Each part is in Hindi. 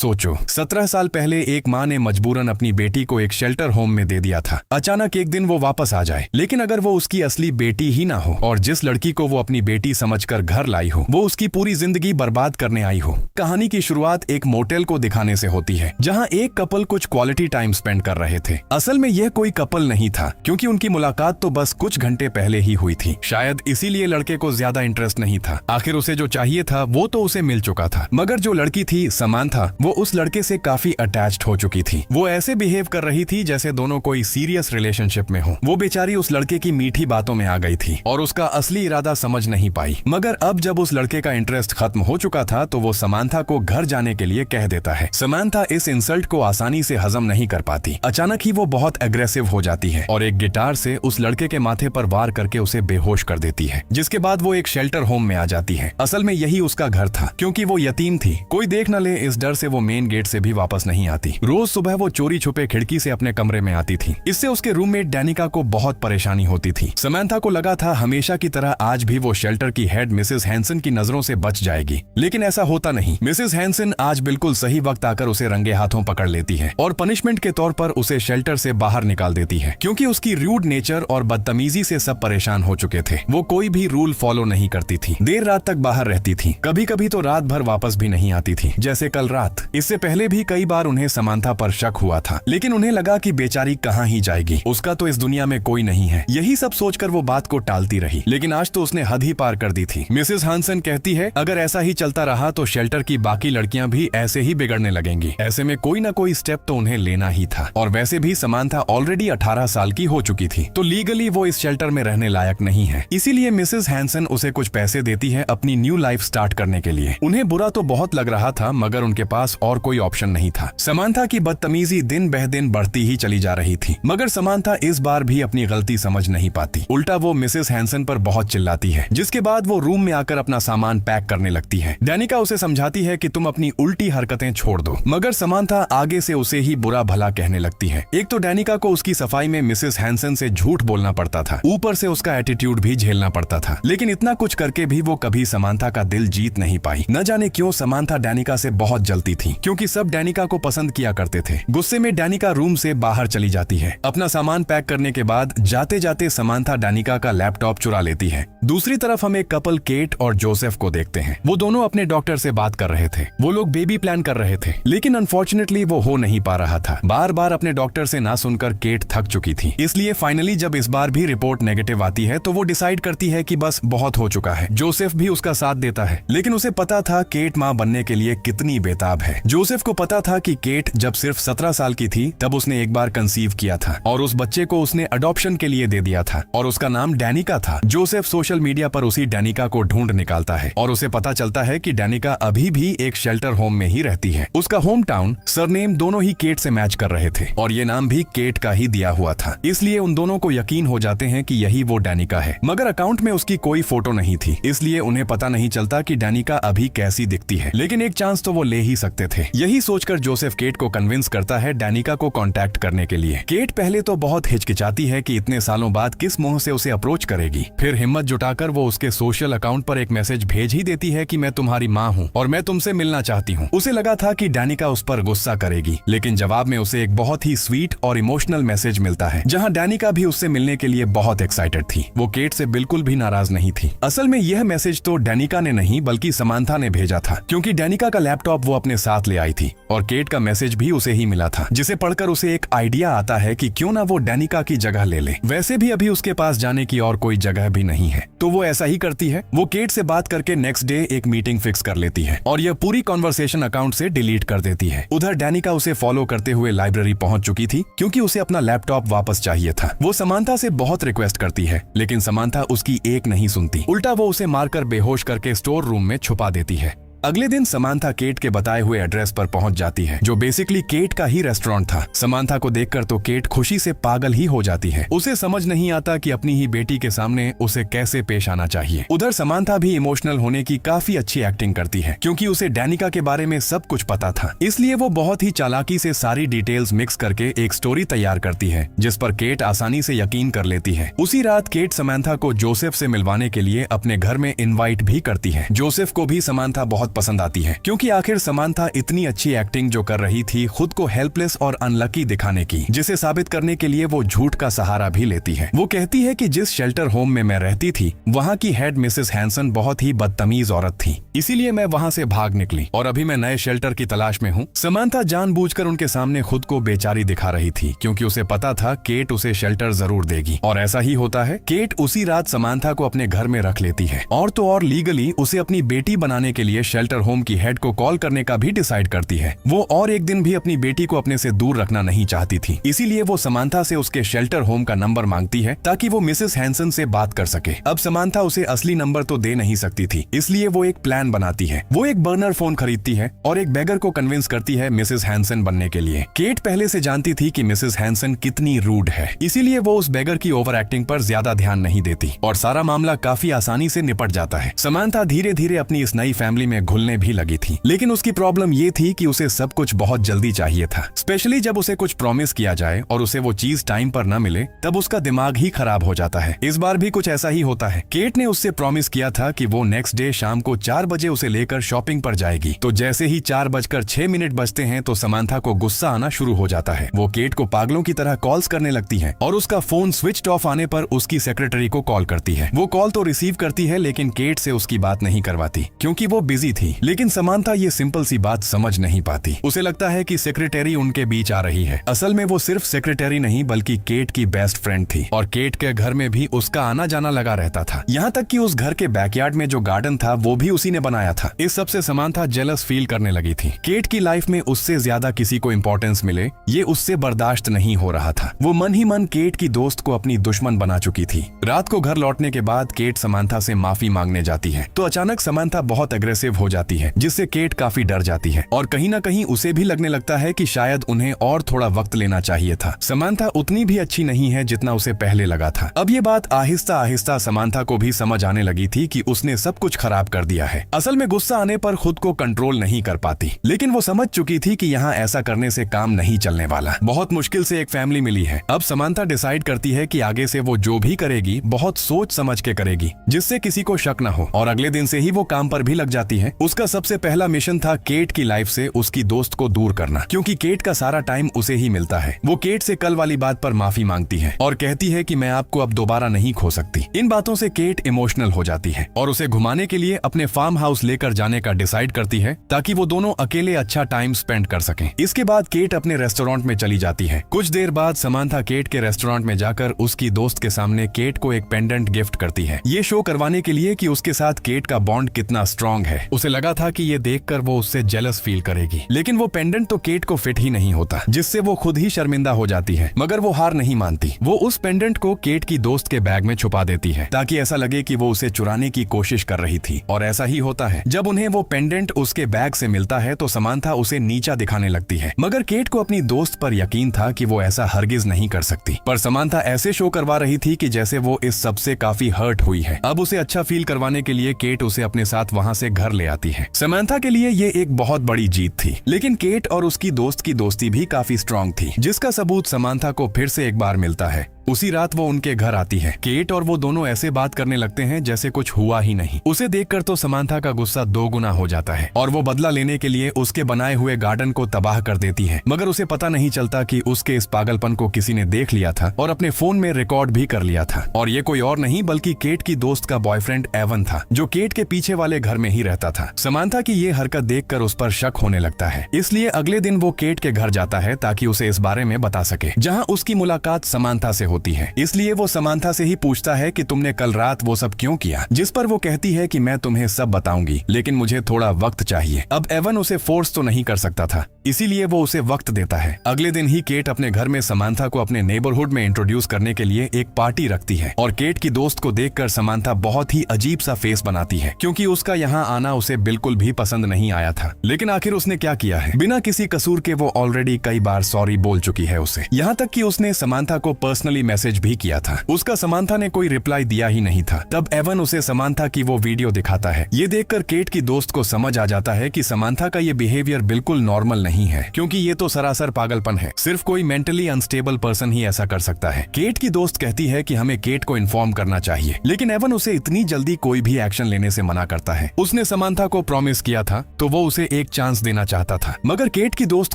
सोचो, 17 साल पहले एक माँ ने मजबूरन अपनी बेटी को एक शेल्टर होम में दे दिया था। अचानक एक दिन वो वापस आ जाए, लेकिन अगर वो उसकी असली बेटी ही ना हो और जिस लड़की को वो अपनी बेटी समझकर घर लाई हो वो उसकी पूरी जिंदगी बर्बाद करने आई हो। कहानी की शुरुआत एक मोटेल को दिखाने से होती है जहाँ एक कपल कुछ क्वालिटी टाइम स्पेंड कर रहे थे। असल में यह कोई कपल नहीं था, क्योंकि उनकी मुलाकात तो बस कुछ घंटे पहले ही हुई थी। शायद इसीलिए लड़के को ज्यादा इंटरेस्ट नहीं था। आखिर उसे जो चाहिए था वो तो उसे मिल चुका था, मगर जो लड़की थी समांथा, वो उस लड़के से काफी अटैच्ड हो चुकी थी। वो ऐसे बिहेव कर रही थी जैसे दोनों कोई सीरियस रिलेशनशिप में हो। वो बेचारी उस लड़के की मीठी बातों में आ गई थी और उसका असली इरादा समझ नहीं पाई। मगर अब जब उस लड़के का इंटरेस्ट खत्म हो चुका था तो वो समांथा को घर जाने के लिए कह देता है। समांथा इस इंसल्ट को आसानी से हजम नहीं कर पाती। अचानक ही वो बहुत एग्रेसिव हो जाती है और एक गिटार से उस लड़के के माथे पर वार करके उसे बेहोश कर देती है, जिसके बाद वो एक शेल्टर होम में आ जाती है। असल में यही उसका घर था, क्योंकि वो यतीम थी। कोई देख न ले इस डर से वो मेन गेट से भी वापस नहीं आती। रोज सुबह वो चोरी छुपे खिड़की से अपने कमरे में आती थी। इससे उसके रूममेट डैनिका को बहुत परेशानी होती थी। समांथा को लगा था हमेशा की तरह आज भी वो शेल्टर की हेड मिसेस हैंसन की नजरों से बच जाएगी, लेकिन ऐसा होता नहीं। मिसेस हैंसन आज बिल्कुल सही वक्त आकर उसे रंगे हाथों पकड़ लेती है और पनिशमेंट के तौर पर उसे शेल्टर से बाहर निकाल देती है, क्योंकि उसकी रूड नेचर और बदतमीजी से सब परेशान हो चुके थे। वो कोई भी रूल फॉलो नहीं करती थी, देर रात तक बाहर रहती थी, कभी कभी तो रात भर वापस भी नहीं आती थी, जैसे कल रात। इससे पहले भी कई बार उन्हें समांथा पर शक हुआ था, लेकिन उन्हें लगा कि बेचारी कहाँ ही जाएगी, उसका तो इस दुनिया में कोई नहीं है। यही सब सोचकर वो बात को टालती रही, लेकिन आज तो उसने हद ही पार कर दी थी। मिसेस हैंसन कहती है अगर ऐसा ही चलता रहा तो शेल्टर की बाकी लड़कियां भी ऐसे ही बिगड़ने लगेंगी। ऐसे में कोई ना कोई स्टेप तो उन्हें लेना ही था, और वैसे भी समांथा ऑलरेडी 18 साल की हो चुकी थी, तो लीगली वो इस शेल्टर में रहने लायक नहीं है। इसीलिए मिसेस हैंसन उसे कुछ पैसे देती है अपनी न्यू लाइफ स्टार्ट करने के लिए। उन्हें बुरा तो बहुत लग रहा था, मगर उनके पास और कोई ऑप्शन नहीं था। समांथा की बदतमीजी दिन बह दिन बढ़ती ही चली जा रही थी, मगर समांथा इस बार भी अपनी गलती समझ नहीं पाती। उल्टा वो मिसेस हैंसन पर बहुत चिल्लाती है, जिसके बाद वो रूम में आकर अपना सामान पैक करने लगती है। डैनिका उसे समझाती है कि तुम अपनी उल्टी हरकतें छोड़ दो, मगर समांथा आगे से उसे ही बुरा भला कहने लगती है। एक तो डैनिका को उसकी सफाई में मिसेस हैंसन से झूठ बोलना पड़ता था, ऊपर से उसका एटीट्यूड भी झेलना पड़ता था, लेकिन इतना कुछ करके भी वो कभी समांथा का दिल जीत नहीं पाई। न जाने क्यों समांथा डैनिका से बहुत जलती थी, क्योंकि सब डैनिका को पसंद किया करते थे। गुस्से में डैनिका रूम से बाहर चली जाती है। अपना सामान पैक करने के बाद जाते जाते समांथा डैनिका का लैपटॉप चुरा लेती है। दूसरी तरफ हम एक कपल केट और जोसेफ को देखते हैं। वो दोनों अपने डॉक्टर से बात कर रहे थे। वो लोग बेबी प्लान कर रहे थे, लेकिन अनफॉर्चुनेटली वो हो नहीं पा रहा था। बार बार अपने डॉक्टर से ना सुनकर केट थक चुकी थी, इसलिए फाइनली जब इस बार भी रिपोर्ट नेगेटिव आती है तो वो डिसाइड करती है कि बस बहुत हो चुका है। जोसेफ भी उसका साथ देता है, लेकिन उसे पता था केट माँ बनने के लिए कितनी बेताब है। जोसेफ को पता था कि केट जब सिर्फ 17 साल की थी तब उसने एक बार कंसीव किया था और उस बच्चे को उसने अडॉप्शन के लिए दे दिया था और उसका नाम डैनिका था। जोसेफ सोशल मीडिया पर उसी डैनिका को ढूंढ निकालता है और उसे पता चलता है कि डैनिका अभी भी एक शेल्टर होम में ही रहती है। उसका होम टाउन, सरनेम दोनों ही केट से मैच कर रहे थे और ये नाम भी केट का ही दिया हुआ था, इसलिए उन दोनों को यकीन हो जाते हैं कि यही वो डैनिका है। मगर अकाउंट में उसकी कोई फोटो नहीं थी, इसलिए उन्हें पता नहीं चलता कि डैनिका अभी कैसी दिखती है, लेकिन एक चांस तो वो ले ही सकते थे। यही सोचकर जोसेफ केट को कन्विंस करता है डैनिका को कांटेक्ट करने के लिए। केट पहले तो बहुत हिचकिचाती है कि इतने सालों बाद किस मुंह से उसे अप्रोच करेगी, फिर हिम्मत जुटाकर वो उसके सोशल अकाउंट पर एक मैसेज भेज ही देती है कि मैं तुम्हारी माँ हूँ और मैं तुमसे मिलना चाहती हूँ। उसे लगा था कि डैनिका उस पर गुस्सा करेगी, लेकिन जवाब में उसे एक बहुत ही स्वीट और इमोशनल मैसेज मिलता है, जहाँ डैनिका भी उससे मिलने के लिए बहुत एक्साइटेड थी। वो केट से बिल्कुल भी नाराज नहीं थी। असल में यह मैसेज तो डैनिका ने नहीं बल्कि समांथा ने भेजा था, क्योंकि डैनिका का लैपटॉप वो अपने साथ ले आई थी और केट का मैसेज भी उसे ही मिला था, जिसे पढ़कर उसे एक आइडिया आता है कि क्यों ना वो डैनिका की जगह ले ले। वैसे भी अभी उसके पास जाने की और कोई जगह भी नहीं है, तो वो ऐसा ही करती है। वो केट से बात करके नेक्स्ट डे एक मीटिंग फिक्स कर लेती है और यह पूरी कॉन्वर्सेशन अकाउंट से डिलीट कर देती है। उधर डैनिका उसे फॉलो करते हुए लाइब्रेरी पहुंच चुकी थी, क्योंकि उसे अपना लैपटॉप वापस चाहिए था। वो समांथा से बहुत रिक्वेस्ट करती है, लेकिन समांथा उसकी एक नहीं सुनती। उल्टा वो उसे मारकर बेहोश करके स्टोर रूम में छुपा देती है। अगले दिन समांथा केट के बताए हुए एड्रेस पर पहुंच जाती है, जो बेसिकली केट का ही रेस्टोरेंट था। समांथा को देखकर तो केट खुशी से पागल ही हो जाती है। उसे समझ नहीं आता कि अपनी ही बेटी के सामने उसे कैसे पेश आना चाहिए। उधर समांथा भी इमोशनल होने की काफी अच्छी एक्टिंग करती है, क्योंकि उसे डैनिका के बारे में सब कुछ पता था, इसलिए वो बहुत ही चालाकी से सारी डिटेल्स मिक्स करके एक स्टोरी तैयार करती है, जिस पर केट आसानी से यकीन कर लेती है। उसी रात केट समांथा को जोसेफ से मिलवाने के लिए अपने घर में इन्वाइट भी करती है। जोसेफ को भी समांथा बहुत बहुत पसंद आती है, क्योंकि आखिर समांथा इतनी अच्छी एक्टिंग जो कर रही थी खुद को हेल्पलेस और अनलकी दिखाने की, जिसे साबित करने के लिए वो झूठ का सहारा भी लेती है। वो कहती है कि जिस शेल्टर होम में मैं रहती थी वहाँ की हेड मिसेस हैंसन बहुत ही बदतमीज औरत थी, इसीलिए मैं वहाँ से भाग निकली और अभी मैं नए शेल्टर की तलाश में हूँ। समांथा जानबूझकर उनके सामने खुद को बेचारी दिखा रही थी, क्योंकि उसे पता था केट उसे शेल्टर जरूर देगी, और ऐसा ही होता है। केट उसी रात समांथा को अपने घर में रख लेती है और तो और लीगली उसे अपनी बेटी बनाने के लिए शेल्टर होम की हेड को कॉल करने का भी डिसाइड करती है। वो और एक दिन भी अपनी बेटी को अपने से दूर रखना नहीं चाहती थी, इसीलिए वो समांथा से उसके शेल्टर होम का नंबर मांगती है ताकि वो मिसेस हैंसन से बात कर सके। अब समांथा उसे असली नंबर तो दे नहीं सकती थी, इसलिए वो एक प्लान बनाती है। वो एक बर्नर फोन खरीदती है और एक बेगर को कन्विंस करती है मिसेस हैंसन बनने के लिए। केट पहले से जानती थी कि मिसेस हैंसन कितनी रूड है, इसीलिए वो उस बेगर की ओवर एक्टिंग पर ज्यादा ध्यान नहीं देती और सारा मामला काफी आसानी से निपट जाता है। समांथा धीरे धीरे अपनी इस नई फैमिली में घुलने भी लगी थी, लेकिन उसकी प्रॉब्लम ये थी कि उसे सब कुछ बहुत जल्दी चाहिए था, स्पेशली जब उसे कुछ प्रॉमिस किया जाए और उसे वो चीज टाइम पर न मिले तब उसका दिमाग ही खराब हो जाता है। इस बार भी कुछ ऐसा ही होता है। केट ने उससे प्रॉमिस किया था कि वो नेक्स्ट डे शाम को 4 बजे उसे लेकर शॉपिंग पर जाएगी, तो जैसे ही 4:06 बजते हैं तो समांथा को गुस्सा आना शुरू हो जाता है। वो केट को पागलों की तरह कॉल्स करने लगती है और उसका फोन स्विच ऑफ आने पर उसकी सेक्रेटरी को कॉल करती है। वो कॉल तो रिसीव करती है, लेकिन केट से उसकी बात नहीं करवाती क्योंकि वो बिजी थी। लेकिन समांथा ये सिंपल सी बात समझ नहीं पाती। उसे लगता है कि सेक्रेटरी उनके बीच आ रही है। असल में वो सिर्फ सेक्रेटरी नहीं बल्कि केट की बेस्ट फ्रेंड थी और केट के घर में भी उसका आना जाना लगा रहता था। यहाँ तक कि उस घर के बैकयार्ड में जो गार्डन था वो भी उसी ने बनाया था। इस सबसे समांथा जेलस फील करने लगी थी। केट की लाइफ में उससे ज्यादा किसी को इंपॉर्टेंस मिले ये उससे बर्दाश्त नहीं हो रहा था। वो मन ही मन केट की दोस्त को अपनी दुश्मन बना चुकी थी। रात को घर लौटने के बाद केट समांथा से माफी मांगने जाती है तो अचानक समांथा बहुत अग्रेसिव हो जाती है, जिससे केट काफी डर जाती है और कहीं ना कहीं उसे भी लगने लगता है कि शायद उन्हें और थोड़ा वक्त लेना चाहिए था। समांथा उतनी भी अच्छी नहीं है जितना उसे पहले लगा था। अब ये बात आहिस्ता आहिस्ता समांथा को भी समझ आने लगी थी कि उसने सब कुछ खराब कर दिया है। असल में गुस्सा आने पर खुद को कंट्रोल नहीं कर पाती, लेकिन वो समझ चुकी थी कि यहाँ ऐसा करने से काम नहीं चलने वाला। बहुत मुश्किल से एक फैमिली मिली है। अब समांथा डिसाइड करती है कि आगे से वो जो भी करेगी बहुत सोच समझ के करेगी, जिससे किसी को शक न हो, और अगले दिन से ही वो काम पर भी लग जाती है। उसका सबसे पहला मिशन था केट की लाइफ से उसकी दोस्त को दूर करना, क्योंकि केट का सारा टाइम उसे ही मिलता है। वो केट से कल वाली बात पर माफी मांगती है और कहती है कि मैं आपको अब दोबारा नहीं खो सकती। इन बातों से केट इमोशनल हो जाती है और उसे घुमाने के लिए अपने फार्म हाउस लेकर जाने का डिसाइड करती है ताकि वो दोनों अकेले अच्छा टाइम स्पेंड कर सकें। इसके बाद केट अपने रेस्टोरेंट में चली जाती है। कुछ देर बाद समांथा केट के रेस्टोरेंट में जाकर उसकी दोस्त के सामने केट को एक पेंडेंट गिफ्ट करती है, ये शो करवाने के लिए कि उसके साथ केट का बॉन्ड कितना स्ट्रॉन्ग है। उसे लगा था कि ये देखकर वो उससे जेलस फील करेगी, लेकिन वो पेंडेंट तो केट को फिट ही नहीं होता, जिससे वो खुद ही शर्मिंदा हो जाती है। मगर वो हार नहीं मानती। वो उस पेंडेंट को केट की दोस्त के बैग में छुपा देती है ताकि ऐसा लगे कि वो उसे चुराने की कोशिश कर रही थी, और ऐसा ही होता है। जब उन्हें वो पेंडेंट उसके बैग से मिलता है तो समांथा उसे नीचा दिखाने लगती है, मगर केट को अपनी दोस्त पर यकीन था कि वो ऐसा हरगिज नहीं कर सकती। पर समांथा ऐसे शो करवा रही थी कि जैसे वो इस सब से काफी हर्ट हुई है। अब उसे अच्छा फील करवाने के लिए केट उसे अपने साथ वहाँ से घर ले आती है। समांथा के लिए ये एक बहुत बड़ी जीत थी, लेकिन केट और उसकी दोस्त की दोस्ती भी काफी स्ट्रॉन्ग थी, जिसका सबूत समांथा को फिर से एक बार मिलता है। उसी रात वो उनके घर आती है। केट और वो दोनों ऐसे बात करने लगते हैं जैसे कुछ हुआ ही नहीं। उसे देखकर तो समांथा का गुस्सा 2 गुना हो जाता है और वो बदला लेने के लिए उसके बनाए हुए गार्डन को तबाह कर देती है, मगर उसे पता नहीं चलता कि उसके इस पागलपन को किसी ने देख लिया था और अपने फोन में रिकॉर्ड भी कर लिया था। और ये कोई और नहीं बल्कि केट की दोस्त का बॉयफ्रेंड एवन था, जो केट के पीछे वाले घर में ही रहता था। समांथा की ये हरकत देखकर उस पर शक होने लगता है, इसलिए अगले दिन वो केट के घर जाता है ताकि उसे इस बारे में बता सके, जहाँ उसकी मुलाकात समांथा से होती है। इसलिए वो समांथा से ही पूछता है कि तुमने कल रात वो सब क्यों किया, जिस पर वो कहती है कि मैं तुम्हें सब बताऊंगी, लेकिन मुझे थोड़ा वक्त चाहिए। अब एवन उसे फोर्स तो नहीं कर सकता था, इसीलिए वो उसे वक्त देता है। अगले दिन ही केट अपने घर में समांथा को अपने नेबरहुड में इंट्रोड्यूस करने के लिए एक पार्टी रखती है, और केट की दोस्त को देखकर समांथा बहुत ही अजीब सा फेस बनाती है, क्योंकि उसका यहाँ आना उसे बिल्कुल भी पसंद नहीं आया था। लेकिन आखिर उसने क्या किया है? बिना किसी कसूर के वो ऑलरेडी कई बार सॉरी बोल चुकी है उसे, यहाँ तक कि उसने समांथा को पर्सनली मैसेज भी किया था। उसका समांथा ने कोई रिप्लाई दिया ही नहीं था। तब एवन उसे समांथा की वो वीडियो दिखाता है। ये देखकर केट की दोस्त को समझ आ जाता है कि समांथा का ये बिहेवियर बिल्कुल नॉर्मल नहीं नहीं है, क्योंकि ये तो सरासर पागलपन है। सिर्फ कोई मेंटली अनस्टेबल पर्सन ही ऐसा कर सकता है। केट की दोस्त कहती है कि हमें केट को इन्फॉर्म करना चाहिए, लेकिन एवन उसे इतनी जल्दी कोई भी एक्शन लेने से मना करता है। उसने समांथा को प्रॉमिस किया था तो वो उसे एक चांस देना चाहता था, मगर केट की दोस्त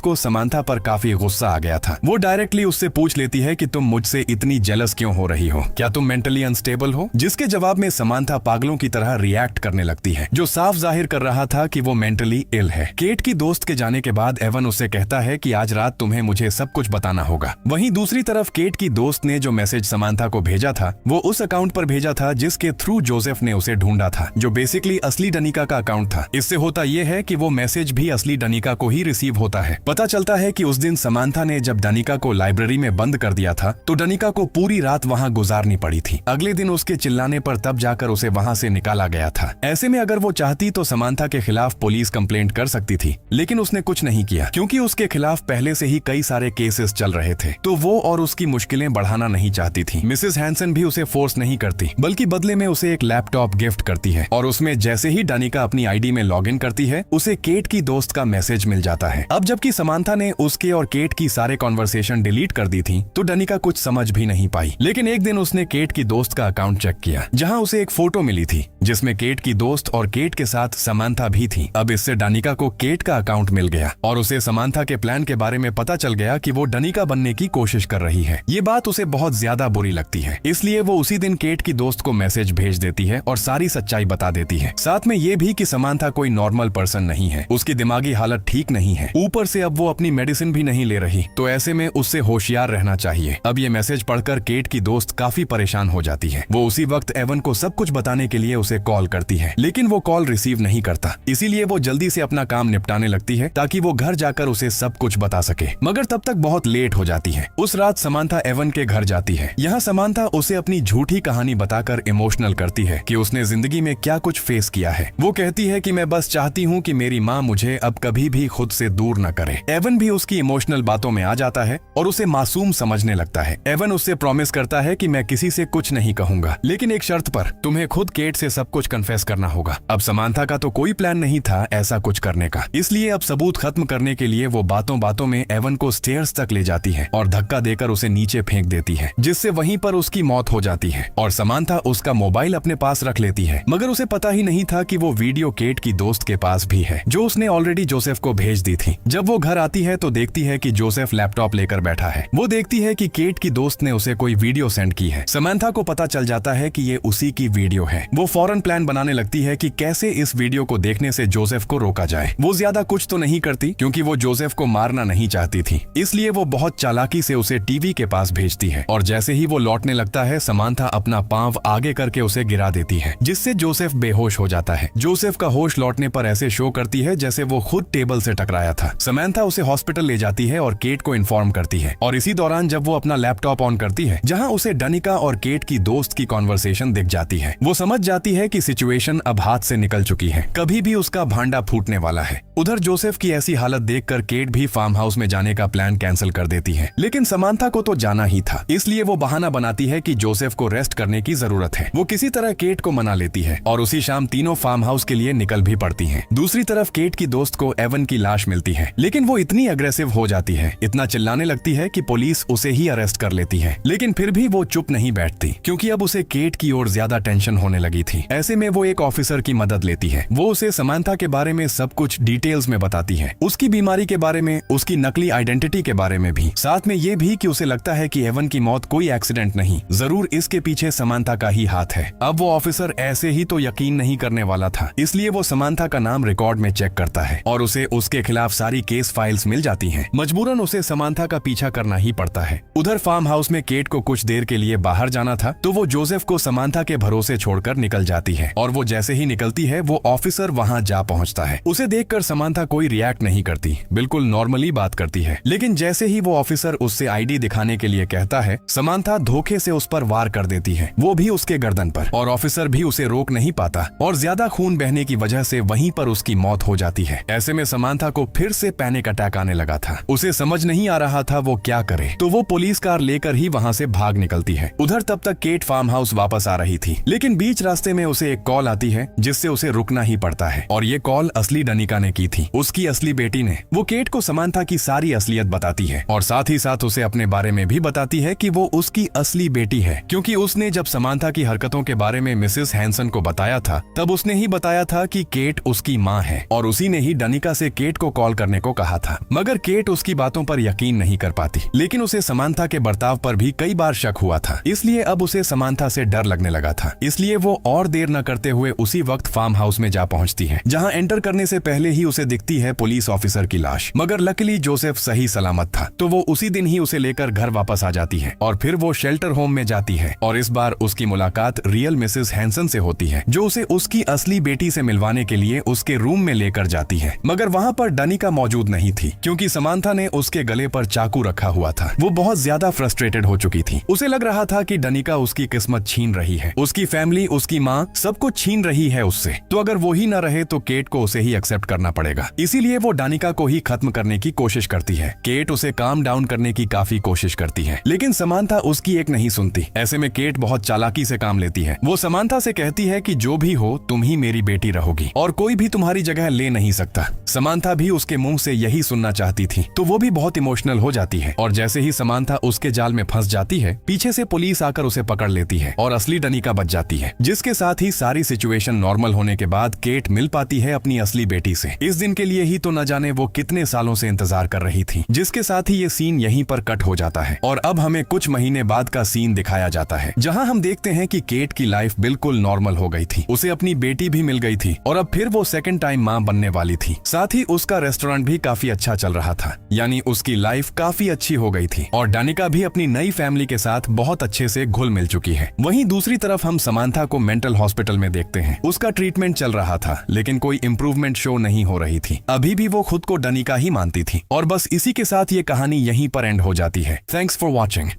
को समांथा पर काफी गुस्सा आ गया था। वो डायरेक्टली उससे पूछ लेती है कि तुम मुझसे इतनी जेलस क्यों हो रही हो, क्या तुम मेंटली अनस्टेबल हो? जिसके जवाब में समांथा पागलों की तरह रिएक्ट करने लगती है, जो साफ जाहिर कर रहा था कि वो मेंटली इल है। केट की दोस्त के जाने के बाद एवन उससे कहता है कि आज रात तुम्हें मुझे सब कुछ बताना होगा। वहीं दूसरी तरफ केट की दोस्त ने जो मैसेज समांथा को भेजा था वो उस अकाउंट पर भेजा था जिसके थ्रू जोसेफ ने उसे ढूंढा था, जो बेसिकली असली डनिका का अकाउंट था। इससे होता यह है कि वो मैसेज भी असली डनिका को ही रिसीव होता है। पता चलता है कि उस दिन समांथा ने जब डनिका को लाइब्रेरी में बंद कर दिया था तो डनिका को पूरी रात वहां गुजारनी पड़ी थी। अगले दिन उसके चिल्लाने पर तब जाकर उसे वहां से निकाला गया था। ऐसे में अगर वो चाहती तो समांथा के खिलाफ पुलिस कंप्लेंट कर सकती थी, लेकिन उसने कुछ नहीं किया, क्योंकि उसके खिलाफ पहले से ही कई सारे केसेस चल रहे थे, तो वो और उसकी मुश्किलें बढ़ाना नहीं चाहती थी। मिसेस हैंसन भी उसे फोर्स नहीं करती, बल्कि बदले में उसे एक लैपटॉप गिफ्ट करती है, और उसमें जैसे ही डनिका अपनी आईडी में लॉगिन करती है उसे केट की दोस्त का मैसेज मिल जाता है। अब जबकि समांथा ने उसके और केट की सारे कॉन्वर्सेशन डिलीट कर दी थी तो डनिका कुछ समझ भी नहीं पाई। लेकिन एक दिन उसने केट की दोस्त का अकाउंट चेक किया, जहां उसे एक फोटो मिली थी जिसमें केट की दोस्त और केट के साथ समांथा भी थी। अब इससे डनिका को केट का अकाउंट मिल गया और उसे समांथा के प्लान के बारे में पता चल गया कि वो डनिका बनने की कोशिश कर रही है। ये बात उसे बहुत ज्यादा बुरी लगती है, इसलिए वो उसी दिन केट की दोस्त को मैसेज भेज देती है और सारी सच्चाई बता देती है। साथ में ये भी कि समांथा कोई नॉर्मल पर्सन नहीं है, उसकी दिमागी हालत ठीक नहीं है, ऊपर से अब वो अपनी मेडिसिन भी नहीं ले रही, तो ऐसे में उससे होशियार रहना चाहिए। अब ये मैसेज पढ़कर केट की दोस्त काफी परेशान हो जाती है। वो उसी वक्त एवन को सब कुछ बताने के लिए उसे कॉल करती है, लेकिन वो कॉल रिसीव नहीं करता, इसीलिए वो जल्दी से अपना काम निपटाने लगती है ताकि वो घर जाकर उसे सब कुछ बता सके। मगर तब तक बहुत लेट हो जाती है। उस रात समांथा एवन के घर जाती है। यहाँ समांथा उसे अपनी झूठी कहानी बताकर इमोशनल करती है कि उसने जिंदगी में क्या कुछ फेस किया है। वो कहती है कि मैं बस चाहती हूँ कि मेरी माँ मुझे अब कभी भी खुद से दूर न करे। एवन भी उसकी इमोशनल बातों में आ जाता है और उसे मासूम समझने लगता है। एवन उससे प्रॉमिस करता है कि मैं किसी से कुछ नहीं कहूंगा, लेकिन एक शर्त पर, तुम्हें खुद केट से सब कुछ कन्फेस करना होगा। अब समांथा का तो कोई प्लान नहीं था ऐसा कुछ करने का, इसलिए अब सबूत खत्म करने के लिए वो बातों बातों में एवन को स्टेयर्स तक ले जाती है और धक्का देकर उसे नीचे फेंक देती है, जिससे वहीं पर उसकी मौत हो जाती है। और समांथा उसका मोबाइल अपने पास रख लेती है, मगर उसे पता ही नहीं था कि वो वीडियो केट की दोस्त के पास भी है, जो उसने ऑलरेडी जोसेफ को भेज दी थी। जब वो घर आती है तो देखती है कि जोसेफ लैपटॉप लेकर बैठा है। वो देखती है कि केट की दोस्त ने उसे कोई वीडियो सेंड की है। समांथा को पता चल जाता है कि ये उसी की वीडियो है। वो फौरन प्लान बनाने लगती है कि कैसे इस वीडियो को देखने से जोसेफ को रोका जाए। वो ज्यादा कुछ तो नहीं करती, क्योंकि वो जोसेफ को मारना नहीं चाहती थी, इसलिए वो बहुत चालाकी से उसे टीवी के पास भेजती है। और जैसे ही वो लौटने लगता है, समांथा अपना पांव आगे करके उसे गिरा देती है, जिससे जोसेफ बेहोश हो जाता है। जोसेफ का होश लौटने पर ऐसे शो करती है जैसे वो खुद टेबल से टकराया था। समांथा उसे हॉस्पिटल ले जाती है और केट को इन्फॉर्म करती है। और इसी दौरान जब वो अपना लैपटॉप ऑन करती है, जहां उसे डनिका और केट की दोस्त की कॉन्वर्सेशन दिख जाती है, वो समझ जाती है कि सिचुएशन अब हाथ से निकल चुकी है, कभी भी उसका भांडा फूटने वाला है। उधर जोसेफ की ऐसी हालत देखकर केट भी फार्म हाउस में जाने का प्लान कैंसिल कर देती है, लेकिन समांथा को तो जाना ही था, इसलिए वो बहाना बनाती है कि जोसेफ को रेस्ट करने की जरूरत है। वो किसी तरह केट को मना लेती है और उसी शाम तीनों फार्म हाउस के लिए निकल भी पड़ती हैं। दूसरी तरफ केट की दोस्त को एवन की लाश मिलती है, लेकिन वो इतनी अग्रेसिव हो जाती है, इतना चिल्लाने लगती है कि पुलिस उसे ही अरेस्ट कर लेती है। लेकिन फिर भी वो चुप नहीं बैठती, क्योंकि अब उसे केट की ओर ज्यादा टेंशन होने लगी थी। ऐसे में वो एक ऑफिसर की मदद लेती है। वो उसे समांथा के बारे में सब कुछ डिटेल्स में बताती है, उसकी बीमारी के बारे में, उसकी नकली आइडेंटिटी के बारे में भी, साथ में ये भी कि उसे लगता है कि एवन की मौत कोई एक्सीडेंट नहीं, जरूर इसके पीछे समांथा का ही हाथ है। अब वो ऑफिसर ऐसे ही तो यकीन नहीं करने वाला था, इसलिए वो समांथा का नाम रिकॉर्ड में चेक करता है और उसे उसके खिलाफ सारी केस फाइल्स मिल जाती हैं। मजबूरन उसे समांथा का पीछा करना ही पड़ता है। उधर फार्म हाउस में केट को कुछ देर के लिए बाहर जाना था, तो वो जोसेफ को समांथा के भरोसे छोड़कर निकल जाती है। और वो जैसे ही निकलती है, वो ऑफिसर वहां जा पहुंचता है। उसे देखकर समांथा कोई रिएक्ट नहीं करती, बिल्कुल नॉर्मली बात करती है। लेकिन जैसे ही वो ऑफिसर उससे आईडी दिखाने के लिए कहता है, समांथा धोखे से उस पर वार कर देती है, वो भी उसके गर्दन पर, और ऑफिसर भी उसे रोक नहीं पाता और ज्यादा खून बहने की वजह से वहीं पर उसकी मौत हो जाती है। ऐसे में समांथा को फिर से पैनिक अटैक आने लगा था। उसे समझ नहीं आ रहा था वो क्या करे, तो वो पुलिस कार लेकर ही वहां से भाग निकलती है। उधर तब तक केट फार्म हाउस वापस आ रही थी, लेकिन बीच रास्ते में उसे एक कॉल आती है जिससे उसे रुकना ही पड़ता है। और ये कॉल असली डनिका ने की थी, उसकी असली बेटी ने वो केट को समांथा की सारी असलियत बताती है और साथ ही साथ उसे अपने बारे में भी बताती है कि वो उसकी असली बेटी है, क्योंकि उसने जब समांथा की हरकतों के बारे में मिसेस हैंसन को बताया था तब उसने ही बताया था कि केट उसकी माँ है और उसी ने ही डनिका से केट को कॉल करने को कहा था। मगर केट उसकी बातों पर यकीन नहीं कर पाती, लेकिन उसे समांथा के बर्ताव पर भी कई बार शक हुआ था, इसलिए अब उसे समांथा से डर लगने लगा था। इसलिए वो और देर न करते हुए उसी वक्त फार्म हाउस में जा पहुंचती है, जहां एंटर करने से पहले ही उसे दिखती है पुलिस ऑफिसर की लाश। मगर लकीली जोसेफ सही सलामत था, तो वो उसी दिन ही उसे लेकर घर वापस आ जाती है और फिर वो शेल्टर होम में जाती है और इस बार उसकी मुलाकात रियल मिसेस हैंसन से होती है, जो उसे उसकी असली बेटी से मिलवाने के लिए उसके रूम में लेकर जाती है। मगर वहाँ पर डनिका मौजूद नहीं थी, क्योंकि समांथा ने उसके गले पर चाकू रखा हुआ था। वो बहुत ज्यादा फ्रस्ट्रेटेड हो चुकी थी। उसे लग रहा था कि डनिका उसकी किस्मत छीन रही है, उसकी फैमिली, उसकी माँ, सब कुछ छीन रही है उससे। तो अगर वो ही न रहे तो केट को उसे ही एक्सेप्ट करना पड़ेगा। इसीलिए वो डनिका को ही खत्म करने की कोशिश करती है। केट उसे काम डाउन करने की काफी कोशिश करती है, लेकिन समांथा उसकी एक नहीं सुनती। ऐसे में केट बहुत चालाकी से काम लेती है। वो समांथा से कहती है कि जो भी हो तुम ही मेरी बेटी रहोगी और कोई भी तुम्हारी जगह ले नहीं सकता। समांथा भी उसके मुंह से यही सुनना चाहती थी, तो वो भी बहुत इमोशनल हो जाती है और जैसे ही समांथा उसके जाल में फंस जाती है, पीछे से पुलिस आकर उसे पकड़ लेती है और असली डनिका बच जाती है, जिसके साथ ही सारी सिचुएशन नॉर्मल होने के बाद केट मिल पाती है अपनी असली बेटी से। इस दिन के लिए ही तो न जाने वो कितने सालों से इंतजार कर रही थी, जिसके साथ ही ये सीन यहीं पर कट हो जाता है और अब हमें कुछ महीने बाद का सीन दिखाया जाता है, जहां हम देखते हैं कि केट की लाइफ बिल्कुल नॉर्मल हो गई थी। उसे अपनी बेटी भी मिल गई थी और अब फिर वो सेकंड टाइम मां बनने वाली थी। साथ ही उसका रेस्टोरेंट भी काफी अच्छा चल रहा था, यानी उसकी लाइफ काफी अच्छी हो गई थी और डनिका भी अपनी नई फैमिली के साथ बहुत अच्छे से घुल मिल चुकी है। वहीं दूसरी तरफ हम समांथा को मेंटल हॉस्पिटल में देखते हैं। उसका ट्रीटमेंट चल रहा था, लेकिन कोई इम्प्रूवमेंट शो नहीं हो रही थी। अभी भी वो खुद को डनिका ही मानती थी और बस इसी के साथ ये कहानी यहीं पर एंड हो जाती है। Thanks for watching.